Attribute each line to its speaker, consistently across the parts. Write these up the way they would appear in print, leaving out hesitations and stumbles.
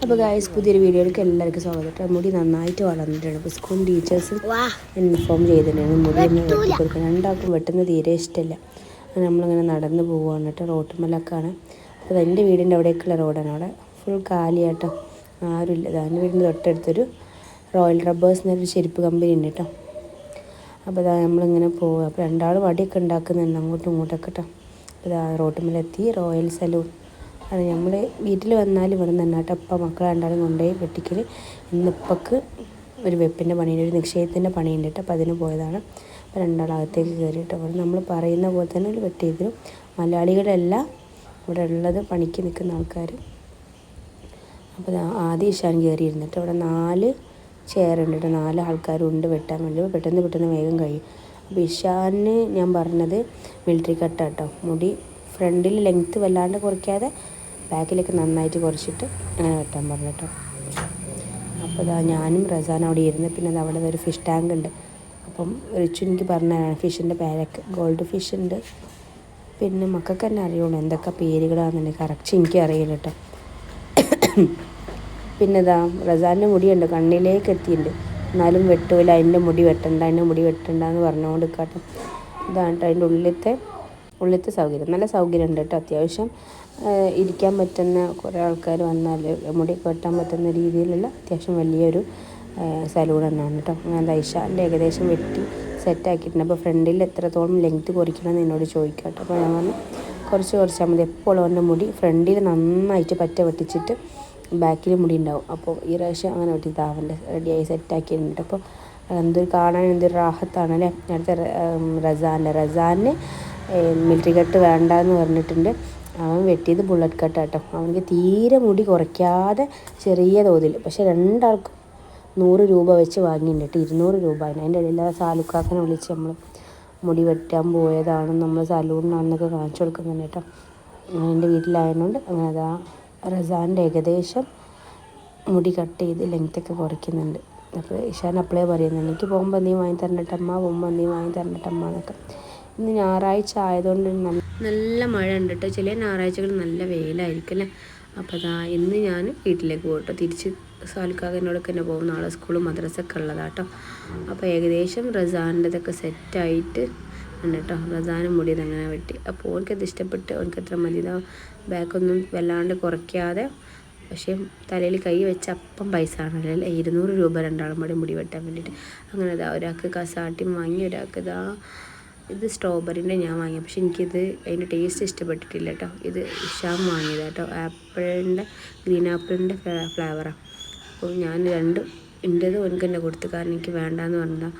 Speaker 1: അപ്പോൾ ഗായ്സ് പുതിയൊരു വീഡിയോയിലേക്ക് എല്ലാവർക്കും സ്വാഗതം. മുടി നന്നായിട്ട് വളർന്നിട്ടുണ്ട്. അപ്പോൾ സ്കൂൾ ടീച്ചേഴ്സ് ഇൻഫോം ചെയ്തിട്ടുണ്ടായിരുന്നു മുടി ഒന്ന് വെട്ടി കൊടുക്കണം. രണ്ടാൾക്കും വെട്ടുന്ന തീരെ ഇഷ്ടമില്ല. നമ്മളിങ്ങനെ നടന്ന് പോവുകയാണ് കേട്ടോ. റോട്ടുമ്മലൊക്കെയാണ്. അപ്പോൾ എൻ്റെ വീടിൻ്റെ അവിടേക്കുള്ള റോഡാണ്. അവിടെ ഫുൾ കാലിയാട്ടോ, ആരുമില്ല. എൻ്റെ വീടിൻ്റെ തൊട്ടടുത്തൊരു റോയൽ റബ്ബേഴ്സ് എന്നൊരു ചെരുപ്പ് കമ്പനി ഉണ്ട് കേട്ടോ. അപ്പോൾ ഇതാ നമ്മളിങ്ങനെ പോവുക. അപ്പോൾ രണ്ടാൾ വടിയൊക്കെ ഉണ്ടാക്കുന്നുണ്ട് അങ്ങോട്ടും ഇങ്ങോട്ടൊക്കെ കേട്ടോ. അപ്പോൾ ഇതാ റോട്ടുമ്മലെത്തി റോയൽ സലൂൺ. അത് നമ്മൾ വീട്ടിൽ വന്നാൽ ഇവിടെ നിന്ന് തന്നെ കേട്ടോ. അപ്പം മക്കളെ രണ്ടാളും കൊണ്ടുപോയി വെട്ടിക്കൽ. ഇന്നിപ്പക്ക് ഒരു വെപ്പിൻ്റെ പണിയുണ്ട്, ഒരു നിക്ഷേപത്തിൻ്റെ പണിയുണ്ട് കേട്ടോ. അപ്പോൾ അതിന് പോയതാണ്. അപ്പോൾ രണ്ടാളകത്തേക്ക് കയറി കേട്ടോ. അവിടെ നമ്മൾ പറയുന്ന പോലെ തന്നെ ഒരു വെട്ടി ചെയ്തു. മലയാളികളെല്ലാം ഇവിടെ ഉള്ളത് പണിക്ക് നിൽക്കുന്ന ആൾക്കാർ. അപ്പോൾ ആദ്യം ഇഷാൻ കയറിയിരുന്നിട്ട് അവിടെ 4 ചെയറുണ്ട് കേട്ടോ. 4 ആൾക്കാരുണ്ട് വെട്ടാൻ വേണ്ടി. പെട്ടെന്ന് വേഗം കഴിയും. അപ്പോൾ ഇഷാന് ഞാൻ പറഞ്ഞത് മിലിറ്ററി കട്ടാട്ടോ. മുടി ഫ്രണ്ടിൽ ലെങ്ത്ത് വല്ലാണ്ട് കുറയ്ക്കാതെ ബാക്കിലേക്ക് നന്നായിട്ട് കുറച്ചിട്ട് അങ്ങനെ വെട്ടാൻ പറഞ്ഞു കേട്ടോ. അപ്പോൾ ഇതാ ഞാനും റസാൻ അവിടെ ഇരുന്ന്. പിന്നെ അത് അവിടെ ഒരു ഫിഷ് ടാങ്ക് ഉണ്ട്. അപ്പം റിച്ചു എനിക്ക് പറഞ്ഞതാണ് ഫിഷിൻ്റെ പേരൊക്കെ. ഗോൾഡ് ഫിഷ് ഉണ്ട്. പിന്നെ മക്കൾക്ക് തന്നെ അറിയുള്ളൂ എന്തൊക്കെ പേരുകളാണെന്നുണ്ടെങ്കിൽ. കറക്റ്റ് എനിക്ക് അറിയില്ല കേട്ടോ. പിന്നെ ഇതാ റസാൻ്റെ മുടിയുണ്ട്, കണ്ണിലേക്ക് എത്തിയിട്ടുണ്ട്. എന്നാലും വെട്ടൂല. അതിൻ്റെ മുടി വെട്ടണ്ട എന്ന് പറഞ്ഞുകൊണ്ട് കേട്ടോ. ഇതാണ് കേട്ടോ അതിൻ്റെ ഉള്ളിലത്തെ സൗകര്യം. നല്ല സൗകര്യം ഉണ്ട് കേട്ടോ. അത്യാവശ്യം ഇരിക്കാൻ പറ്റുന്ന കുറേ ആൾക്കാർ വന്നാൽ മുടിയൊക്കെ വെട്ടാൻ പറ്റുന്ന രീതിയിലുള്ള അത്യാവശ്യം വലിയൊരു സലൂൺ തന്നെയാണ് കേട്ടോ. അങ്ങനെ ഐഷാൻ്റെ ഏകദേശം വെട്ടി സെറ്റാക്കിയിട്ടുണ്ട്. അപ്പോൾ ഫ്രണ്ടിൽ എത്രത്തോളം ലെങ്ത്ത് കുറയ്ക്കണമെന്ന് എന്നോട് ചോദിക്കാം കേട്ടോ. അപ്പോൾ ഞാൻ പറഞ്ഞു കുറച്ചാൽ മതി. എപ്പോഴും അവൻ്റെ മുടി ഫ്രണ്ടിൽ നന്നായിട്ട് വെട്ടിച്ചിട്ട് ബാക്കിൽ മുടി ഉണ്ടാവും. അപ്പോൾ ഈ പ്രാവശ്യം അങ്ങനെ വെട്ടി അവൻ്റെ റെഡിയായി സെറ്റാക്കിയിട്ടുണ്ട്. അപ്പോൾ കാണാൻ എന്തൊരു റാഹത്താണല്ലേ. അടുത്ത റസാന് മിലിറ്ററി കട്ട് വേണ്ടെന്ന് പറഞ്ഞിട്ടുണ്ട്. അവൻ വെട്ടിയത് ബുള്ളറ്റ് കട്ടാട്ടോ. അവനക്ക് തീരെ മുടി കുറയ്ക്കാതെ ചെറിയ തോതിൽ. പക്ഷേ രണ്ടാൾക്കും 100 രൂപ വെച്ച് വാങ്ങിയിട്ടുണ്ട്. 200 രൂപ. അതിൻ്റെ ഇടയിൽ സാലുക്കാക്കനെ വിളിച്ച് നമ്മൾ മുടി വെട്ടാൻ പോയതാണ്, നമ്മൾ സലൂണിനാണെന്നൊക്കെ കാണിച്ചു കൊടുക്കുന്നുണ്ട് കേട്ടോ. എൻ്റെ വീട്ടിലായതുകൊണ്ട് അങ്ങനെ അതാ റസാൻ്റെ ഏകദേശം മുടി കട്ട് ചെയ്ത് ലെങ്ത്തൊക്കെ കുറയ്ക്കുന്നുണ്ട്. അപ്പോൾ ഇഷാൻ അപ്പളേ പറയുന്നുണ്ട് എനിക്ക് പോകുമ്പോൾ നീ വാങ്ങി തരണ്ടട്ടമ്മ എന്നൊക്കെ. ഇന്ന് ഞായറാഴ്ച ആയതുകൊണ്ട് നല്ല മഴ ഉണ്ട് കേട്ടോ. ചില ഞായറാഴ്ചകൾ നല്ല വെയിലായിരിക്കും അല്ലേ. അപ്പോൾ അതാ ഇന്ന് ഞാൻ വീട്ടിലേക്ക് പോകട്ടോ. തിരിച്ച് സാലിക്കാകനോടൊക്കെ തന്നെ പോകും. നാളെ സ്കൂളും മദ്രസൊക്കെ ഉള്ളതാട്ടോ. അപ്പോൾ ഏകദേശം റസാൻ്റെതൊക്കെ സെറ്റായിട്ട് ഉണ്ട് കേട്ടോ. റസാനും മുടി അങ്ങനെ വെട്ടി. അപ്പോൾ ഓനക്കത് ഇഷ്ടപ്പെട്ട്. ഓനക്ക് എത്ര മതി. ബാക്കൊന്നും വല്ലാണ്ട് കുറയ്ക്കാതെ. പക്ഷേ തലയിൽ കൈ വെച്ച അപ്പം പൈസ ആണല്ലോ. 200 രൂപ രണ്ടാളും കൂടി മുടി വെട്ടാൻ വേണ്ടിയിട്ട്. അങ്ങനെ ഒരാൾക്ക് കസാട്ടിയും വാങ്ങി, ഒരാൾക്ക് ഇത് സ്ട്രോബെറിൻ്റെ ഞാൻ വാങ്ങി. പക്ഷെ എനിക്കിത് അതിൻ്റെ ടേസ്റ്റ് ഇഷ്ടപ്പെട്ടിട്ടില്ല കേട്ടോ. ഇത് ഇഷാം വാങ്ങിയത് കേട്ടോ. ഗ്രീൻ ആപ്പിളിൻ്റെ ഫ്ലേവറാണ്. അപ്പോൾ ഞാൻ രണ്ടും എൻ്റേത് എനിക്ക് തന്നെ കൊടുത്തു. കാരണം എനിക്ക് വേണ്ടാന്ന് പറഞ്ഞാൽ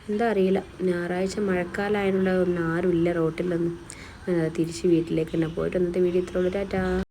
Speaker 1: എന്താ അറിയില്ല. ഞായറാഴ്ച മഴക്കാലമായതുകൊണ്ട് ഒന്നും ആരുമില്ല റോട്ടിലൊന്നും. തിരിച്ച് വീട്ടിലേക്ക് തന്നെ പോയിട്ട്. ഇന്നത്തെ വീഡിയോ ഇത്രയുള്ളൂ. ടാറ്റാ.